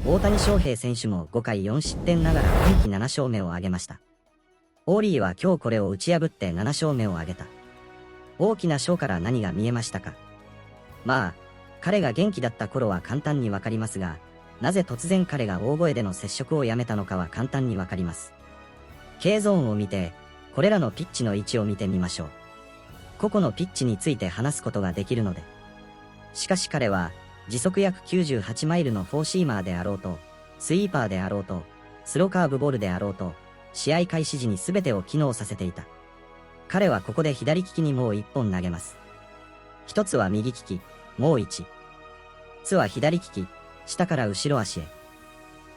大谷翔平選手も5回4失点ながら今季7勝目を挙げました。オーリーは今日これを打ち破って7勝目を挙げた。大きな賞から何が見えましたか？まあ、彼が元気だった頃は簡単にわかりますが、なぜ突然彼が大声での接触をやめたのかは簡単にわかります。Kゾーンを見て、これらのピッチの位置を見てみましょう。個々のピッチについて話すことができるので。しかし彼は、時速約98マイルのフォーシーマーであろうと、スイーパーであろうと、スローカーブボールであろうと、試合開始時に全てを機能させていた。彼はここで左利きにもう1本投げます。一つは右利き、もう1つは左利き、下から後ろ足へ。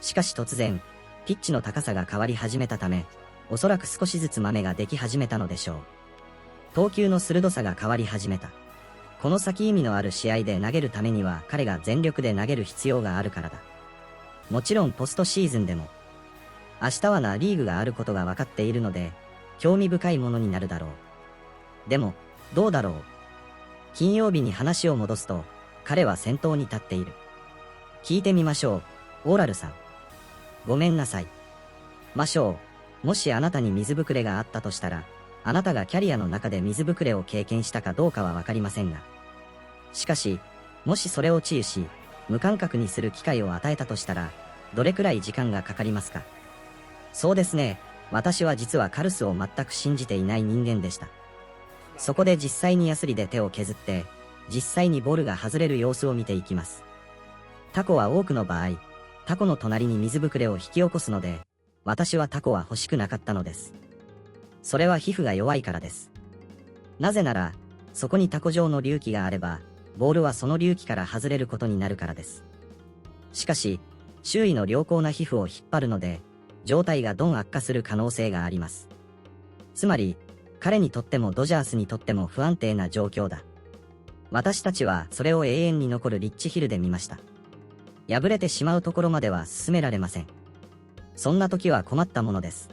しかし突然、ピッチの高さが変わり始めたため、おそらく少しずつ豆ができ始めたのでしょう。投球の鋭さが変わり始めた。この先意味のある試合で投げるためには彼が全力で投げる必要があるからだ。もちろんポストシーズンでも。明日はナ・リーグがあることが分かっているので、興味深いものになるだろう。でも、どうだろう。金曜日に話を戻すと、彼は先頭に立っている。聞いてみましょう、オーラルさん。ごめんなさい。ましょう。もしあなたに水ぶくれがあったとしたら、あなたがキャリアの中で水ぶくれを経験したかどうかはわかりませんが。しかし、もしそれを治癒し、無感覚にする機会を与えたとしたら、どれくらい時間がかかりますか？そうですね。私は実はカルスを全く信じていない人間でした。そこで実際にヤスリで手を削って、実際にボールが外れる様子を見ていきます。タコは多くの場合、タコの隣に水ぶくれを引き起こすので、私はタコは欲しくなかったのです。それは皮膚が弱いからです。なぜなら、そこにタコ状の隆起があれば、ボールはその隆起から外れることになるからです。しかし、周囲の良好な皮膚を引っ張るので、状態がどん悪化する可能性があります。つまり、彼にとってもドジャースにとっても不安定な状況だ。私たちはそれを永遠に残るリッチヒルで見ました。破れてしまうところまでは進められません。そんな時は困ったものです。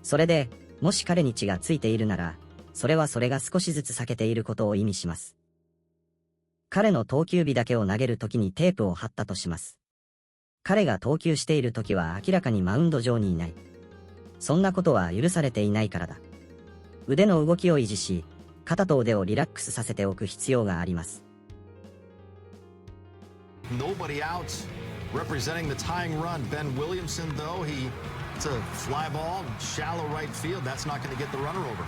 それで、もし彼に血がついているなら、それはそれが少しずつ避けていることを意味します。彼の投球日だけを投げる時にテープを貼ったとします。彼が投球している時は明らかにマウンド上にいない。そんなことは許されていないからだ。腕の動きを維持し、肩と腕をリラックスさせておく必要があります。Nobody out representing the tying run. Ben Williamson, though, it's a fly ball, shallow right field. That's not going to get the runner over.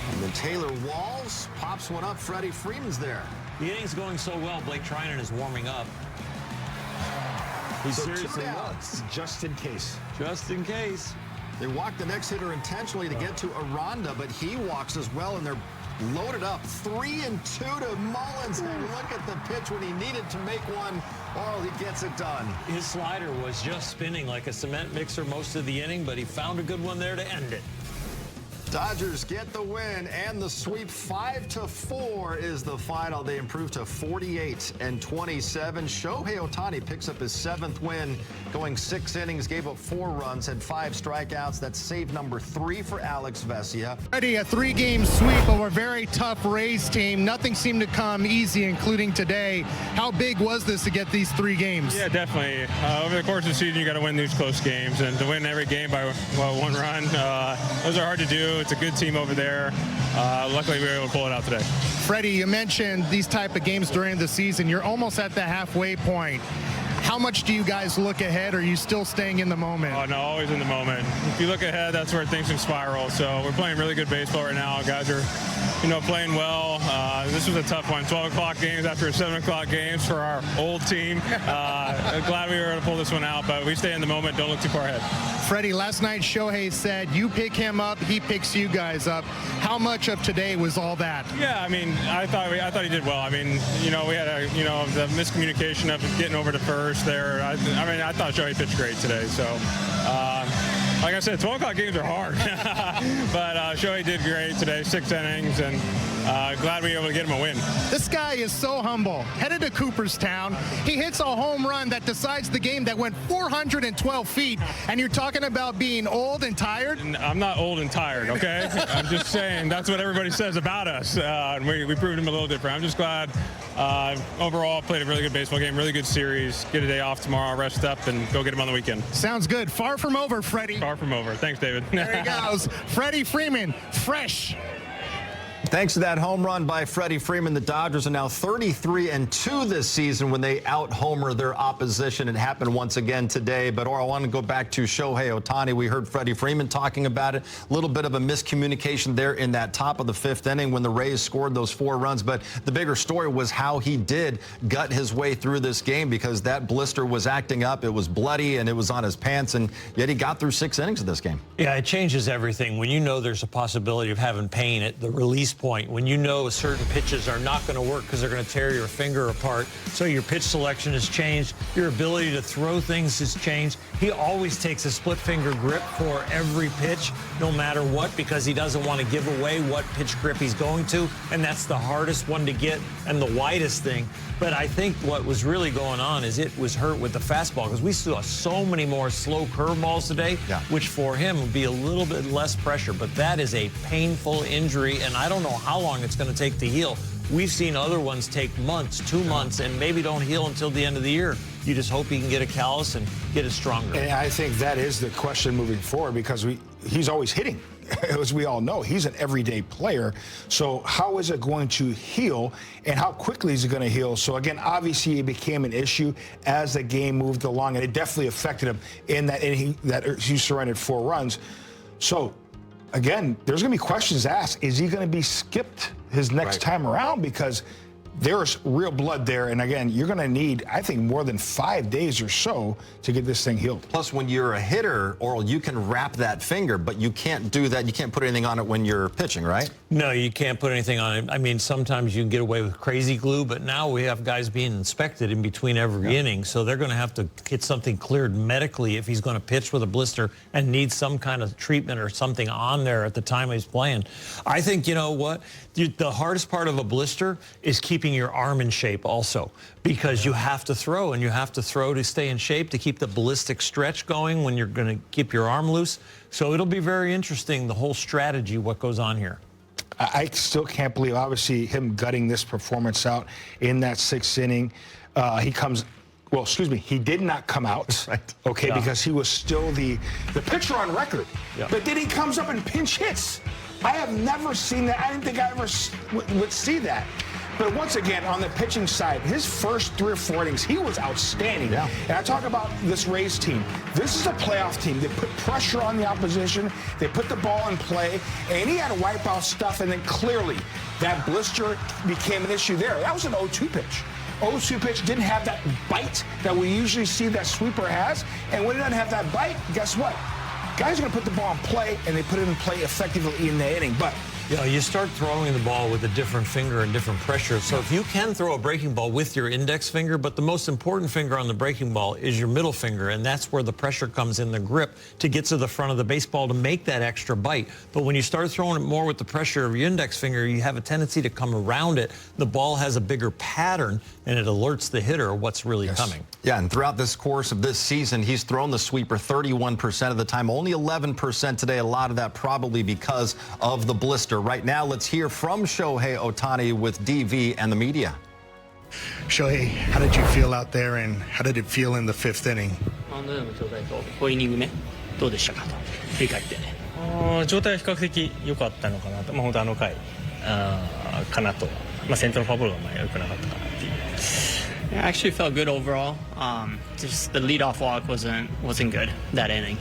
And then Taylor Walls pops one up. Freddie Freeman's there. The inning's going so well. Blake Trinan is warming up. He seriously was. Just in case. Just in case. They walked the next hitter intentionally to get to Aranda, but he walks as well, and they're loaded up. 3-2 to Mullins. And look at the pitch when he needed to make one. Oh, he gets it done. His slider was just spinning like a cement mixer most of the inning, but he found a good one there to end it. Dodgers get the win and the sweep. 5-4 is the final. They improve to 48-27. Shohei Ohtani picks up his 7th win, going 6 innings, gave up 4 runs, had 5 strikeouts. That's save number 3 for Alex Vesia. Already a 3-game sweep over a very tough Rays team. Nothing seemed to come easy, including today. How big was this to get these 3 games? Yeah, definitely. Over the course of the season, you got to win these close games, and to win every game by 1 run, those are hard to do. It's a good team over there. Luckily, we were able to pull it out today. Freddie, you mentioned these type of games during the season. You're almost at the halfway point. How much do you guys look ahead? Or are you still staying in the moment? Oh, no, always in the moment. If you look ahead, that's where things can spiral. So we're playing really good baseball right now. Guys are, playing well. This was a tough one. 12 o'clock games after 7 o'clock games for our old team. Glad we were able to pull this one out, but we stay in the moment. Don't look too far ahead. Freddie, last night Shohei said you pick him up, he picks you guys up. How much of today was all that? Yeah, I thought he did well. We had the miscommunication of getting over to first there. I thought Shohei pitched great today. So, like I said, 12 o'clock games are hard, but Shohei did great today. 6 innings, and glad we were able to get him a win. This guy is so humble. Headed to Cooperstown, he hits a home run that decides the game that went 412 feet, and you're talking about being old and tired? I'm not old and tired, okay? I'm just saying that's what everybody says about us. We proved him a little different. I'm just glad overall played a really good baseball game, really good series. Get a day off tomorrow, rest up, and go get him on the weekend. Sounds good. Far from over, Freddie. Far from over. Thanks, David. There he goes. Freddie Freeman, fresh. Thanks to that home run by Freddie Freeman, the Dodgers are now 33-2 this season when they out-homer their opposition. It happened once again today. But I want to go back to Shohei Ohtani. We heard Freddie Freeman talking about it. A little bit of a miscommunication there in that top of the fifth inning when the Rays scored those 4 runs. But the bigger story was how he did gut his way through this game, because that blister was acting up. It was bloody and it was on his pants, and yet he got through 6 innings of this game. Yeah, it changes everything. When you know there's a possibility of having pain at the release point, when you know certain pitches are not going to work because they're going to tear your finger apart, so your pitch selection has changed, your ability to throw things has changed. He always takes a split finger grip for every pitch, no matter what, because he doesn't want to give away what pitch grip he's going to, and that's the hardest one to get and the widest thing. But I think what was really going on is it was hurt with the fastball, because we saw so many more slow curveballs today, which for him would be a little bit less pressure. But that is a painful injury, and I don't know how long it's going to take to heal. We've seen other ones take months, 2 months, and maybe don't heal until the end of the year. You just hope he can get a callus and get it stronger. And I think that is the question moving forward, because he's always hitting. As we all know, he's an everyday player. So how is it going to heal, and how quickly is it going to heal? So again, obviously it became an issue as the game moved along, and it definitely affected him in that inning that he surrendered 4 runs. So again, there's going to be questions asked. Is he going to be skipped his next time around? Because there's real blood there, and again, you're going to need, I think, more than 5 days or so to get this thing healed. Plus, when you're a hitter, Oral, you can wrap that finger, but you can't do that. You can't put anything on it when you're pitching, right? No, you can't put anything on it. I mean, sometimes you can get away with crazy glue, but now we have guys being inspected in between every inning, so they're going to have to get something cleared medically if he's going to pitch with a blister and need some kind of treatment or something on there at the time he's playing. I think, you know what, the hardest part of a blister is keeping your arm in shape also, because you have to throw, and you have to throw to stay in shape, to keep the ballistic stretch going when you're going to keep your arm loose. So it'll be very interesting, the whole strategy, what goes on here. I still can't believe, obviously, him gutting this performance out in that 6th inning. He comes, well, excuse me, he did not come out, okay, because he was still the pitcher on record. But then he comes up and pinch hits. I have never seen that. I didn't think I ever would see that. But once again, on the pitching side, his first 3 or 4 innings, he was outstanding. And I talk about this Rays team. This is a playoff team. They put pressure on the opposition. They put the ball in play. And he had to wipe out stuff. And then clearly, that blister became an issue there. That was an 0-2 pitch. 0-2 pitch didn't have that bite that we usually see that sweeper has. And when it doesn't have that bite, guess what? Guys are going to put the ball in play, and they put it in play effectively in the inning. But you know, you start throwing the ball with a different finger and different pressure. So if you can throw a breaking ball with your index finger, but the most important finger on the breaking ball is your middle finger, and that's where the pressure comes in the grip to get to the front of the baseball to make that extra bite. But when you start throwing it more with the pressure of your index finger, you have a tendency to come around it. The ball has a bigger pattern, and it alerts the hitter what's really coming. Yeah, and throughout this course of this season, he's thrown the sweeper 31% of the time, only 11% today. A lot of that probably because of the blister. Right now, let's hear from Shohei Ohtani with DV and the media. Shohei, how did you feel out there, and how did it feel in the 5th inning? 5イニング目どうでしたかと振り返って。状態は比較的良かったのかなと、本当あの回かなと、先頭のフォアボールが良くなかったかなっていう。I actually felt good overall. Just the leadoff walk wasn't good that inning.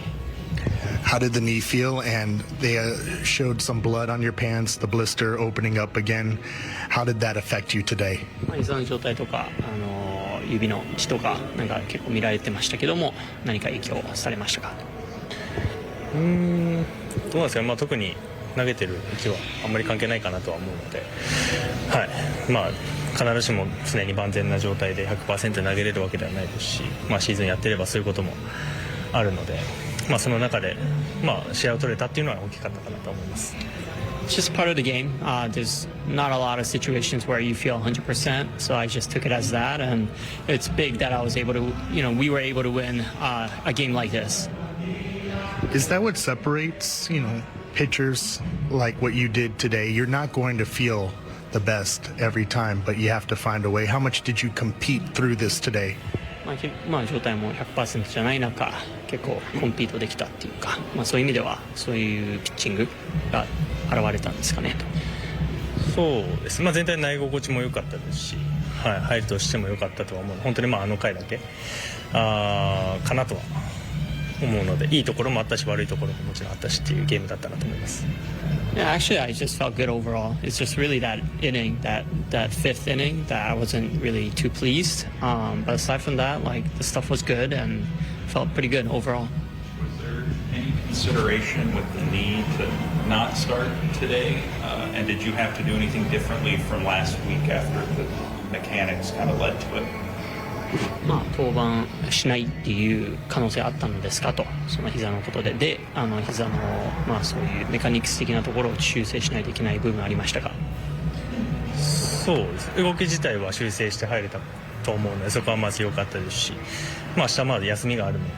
How did the knee feel? And they showed some blood on your pants, the blister opening up again. How did that affect you today? 膝の状態とか指の血とかなんか結構見られてましたけども、何か影響されましたか？どうなんですかね。特に投げてる息はあんまり関係ないかなとは思うので、必ずしも常に万全な状態で 100% 投げれるわけではないですし、シーズンやってればそういうこともあるので、その中で試合を取れたっていうのは大きかったかなと思います。It's just part of the game. There's not a lot of situations where you feel 100%, so I just took it as that, and it's big that I was able to, we were able to win a game like this. Is that what separates, pitchers like what you did today? You're not going to feel the best every time, but you have to find a way. How much did you compete through this today? 状態も 100% じゃない中、結構コンピートできたっていうか、そういう意味ではそういうピッチングが現れたんですかねと。そうです、全体の投げ心地も良かったですし、入るとしても良かったとは思う。本当にあの回だけかなとは思うので、いいところもあったし悪いところももちろんあったしっていうゲームだったなと思います。Yeah, actually, I just felt good overall. It's just really that inning, that fifth inning, that I wasn't really too pleased. But aside from that, the stuff was good and felt pretty good overall. Was there any consideration with the need to not start today? And did you have to do anything differently from last week after the mechanics kind of led to it? 登板しないっていう可能性あったのですかと、その膝のことで、膝のそういうメカニクス的なところを修正しないといけない部分ありましたか？そうです。動き自体は修正して入れたと思うので、そこはまず良かったですし、明日まで休みがあるので、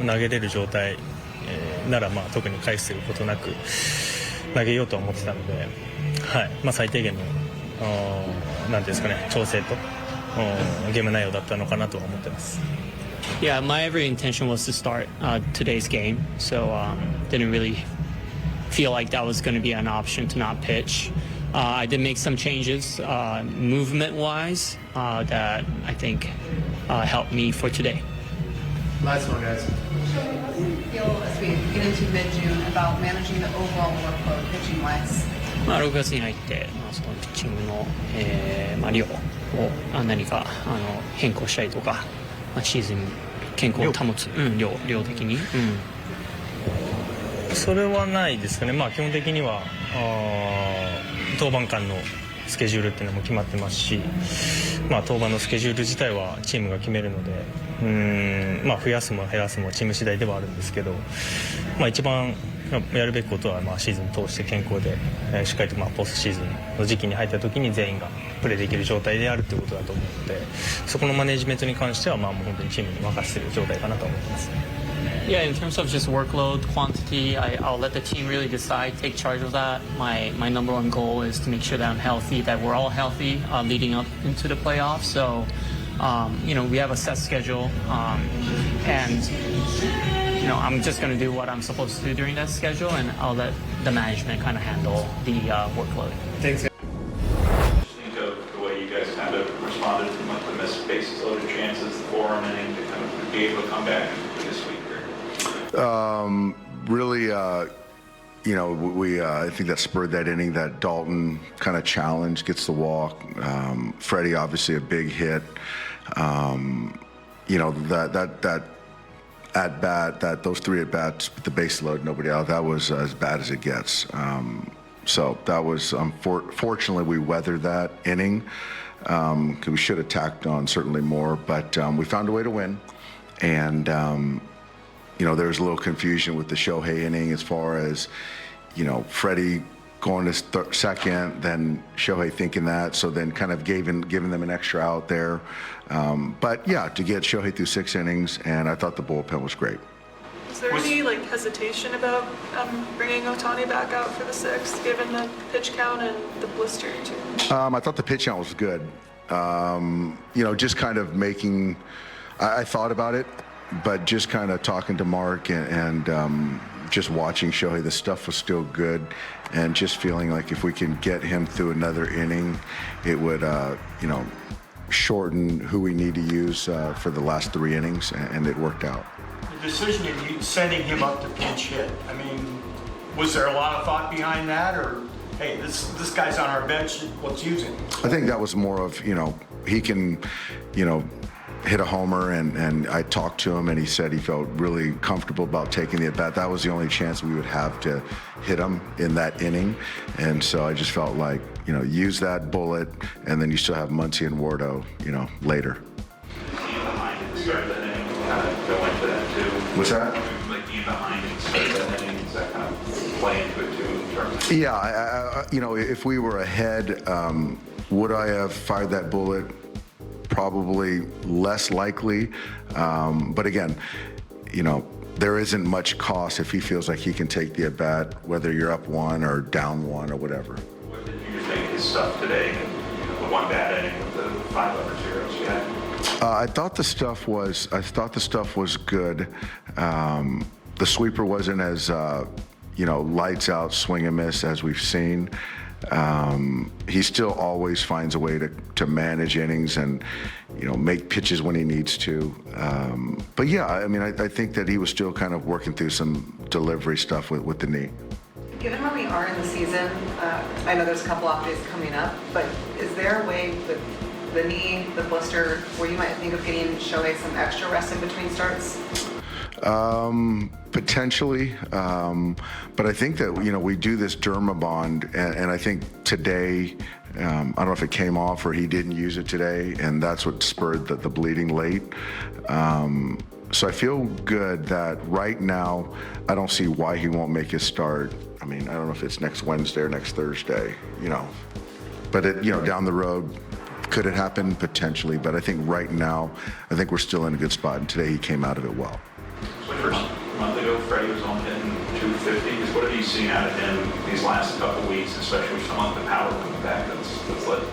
投げれる状態、なら特に回避することなく投げようとは思ってたので、最低限のなんですかね、調整とゲーム内容だったのかなとは思ってます。Yeah, my every intention was to start today's game, so didn't really feel like that was going to be an option to not pitch. I did make some changes movement-wise that I think helped me for today. Last one, guys. How do you feel as we get into mid-June about managing the overall workload pitching-wise? 6月に入って、そのピッチングの、量を何か変更したりとか、シーズン健康を保つ、量的に、それはないですかね。基本的には登板間のスケジュールっていうのも決まってますし、登板のスケジュール自体はチームが決めるので、増やすも減らすもチーム次第ではあるんですけど、一番やるべきことはシーズン通して健康で、しっかりとポストシーズンの時期に入った時に全員がプレーできる状態であるということだと思うので、そこのマネジメントに関してはもう本当にチームに任せている状態かなと思ってます。Yeah, in terms of just workload, quantity, I'll let the team really decide, take charge of that. My number one goal is to make sure that I'm healthy, that we're all healthy leading up into the playoffs. So, we have a set schedule, and I'm just going to do what I'm supposed to do during that schedule, and I'll let the management kind of handle the workload. Thanks. Think of the way you guys kind of responded to the missed bases loaded chances, the 4-run inning to kind of be able to come back this week. Really, we I think that spurred that inning, that Dalton kind of challenge, gets the walk. Freddie, obviously a big hit. That at bat, those three at bats with the base load, nobody out, that was as bad as it gets. So that was, fortunately, we weathered that inning. We should have tacked on certainly more, but we found a way to win. And there was a little confusion with the Shohei inning as far as, Freddie going to second, then Shohei thinking that, so then kind of giving them an extra out there. But yeah, to get Shohei through 6 innings, and I thought the bullpen was great. Was there any hesitation about bringing Ohtani back out for the 6th, given the pitch count and the blister too? I thought the pitch count was good. Just kind of making, I thought about it, but just kind of talking to Mark and just watching Shohei, the stuff was still good, and just feeling like if we can get him through another inning, it would, shorten who we need to use for the last 3 innings, and it worked out. The decision of sending him up to pinch hit, was there a lot of thought behind that, or hey, this guy's on our bench, let's use him? I think that was more of, he can, hit a homer, and I talked to him, and he said he felt really comfortable about taking the at-bat. That was the only chance we would have to hit him in that inning, and so I just felt like, use that bullet, and then you still have Muncy and Wardo, later. What's that? Being behind and start that inning, does that kind of play into it too in terms of Yeah, if we were ahead, would I have fired that bullet? Probably less likely. But again, there isn't much cost if he feels like he can take the at-bat, whether you're up one or down one or whatever. What did you think of his stuff today? The one bad inning with the 5 other zeros you had? I thought the stuff was good. The sweeper wasn't as lights out swing and miss as we've seen. He still always finds a way to manage innings and make pitches when he needs to. But yeah, I think that he was still kind of working through some delivery stuff with the knee. Given where we are in the season, I know there's a couple off days coming up, but is there a way with the knee, the blister, where you might think of getting Shohei some extra rest in between starts? Potentially, but I think that we do this Dermabond, and I think today, I don't know if it came off or he didn't use it today, and that's what spurred the bleeding late. So I feel good that right now I don't see why he won't make his start. I don't know if it's next Wednesday or next Thursday, but down the road. Could it happen? Potentially, but I think right now, I think we're still in a good spot, and today he came out of it well. First month ago, Freddie was on hitting 250s. What have you seen out of him these last couple weeks, especially with some of the power coming back that's led to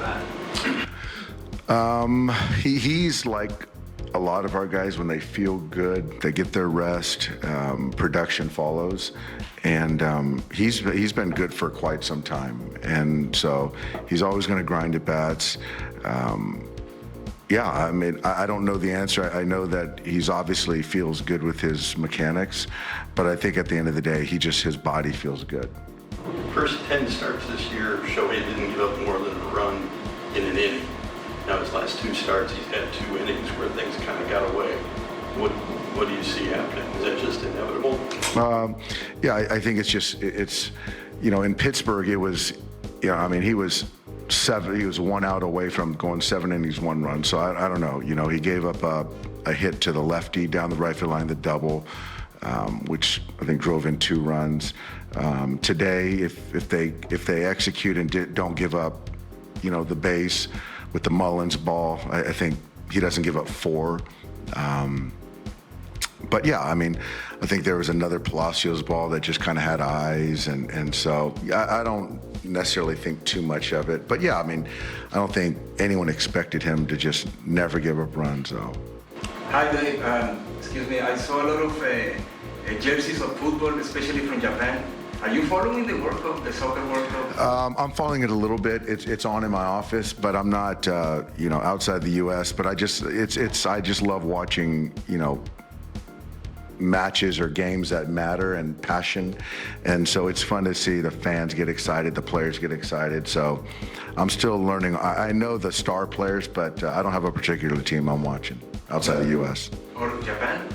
that? He's like a lot of our guys. When they feel good, they get their rest, production follows, and he's been good for quite some time, and so he's always going to grind at bats. I don't know the answer. I know that he's obviously feels good with his mechanics, but I think at the end of the day, his body feels good. First 10 starts this year, Shohei didn't give up more than a run in an inning. Now his last 2 starts, he's had 2 innings where things kind of got away. What do you see happening? Is that just inevitable? I think it's in Pittsburgh, it was, he was 1 out away from going 7 innings, 1 run. So I don't know. He gave up a hit to the lefty down the right field line, the double, which I think drove in 2 runs. Today, if they execute and don't give up, the base with the Mullins ball, I think he doesn't give up 4. But yeah, I think there was another Palacios ball that just kind of had eyes, and so I don't necessarily think too much of it. But yeah, I don't think anyone expected him to just never give up runs, though. Hi, Dave. Excuse me, I saw a lot of jerseys of football, especially from Japan. Are you following the World Cup, the soccer World Cup? I'm following it a little bit. It's on in my office, but I'm not, outside the U.S. But I just love watching, matches or games that matter and passion, and so it's fun to see the fans get excited, the players get excited. So I'm still learning. I know the star players, but I don't have a particular team I'm watching outside the U.S. Or Japan?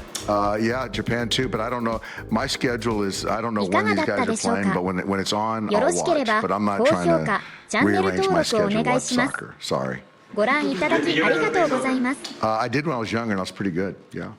Yeah, Japan too, but I don't know. My schedule is, I don't know when these guys are playing, but when it's on, I'll watch. But I'm not trying to rearrange my schedule like soccer. Sorry. ご覧いただきありがとうございます。I did when I was younger, and I was pretty good. Yeah.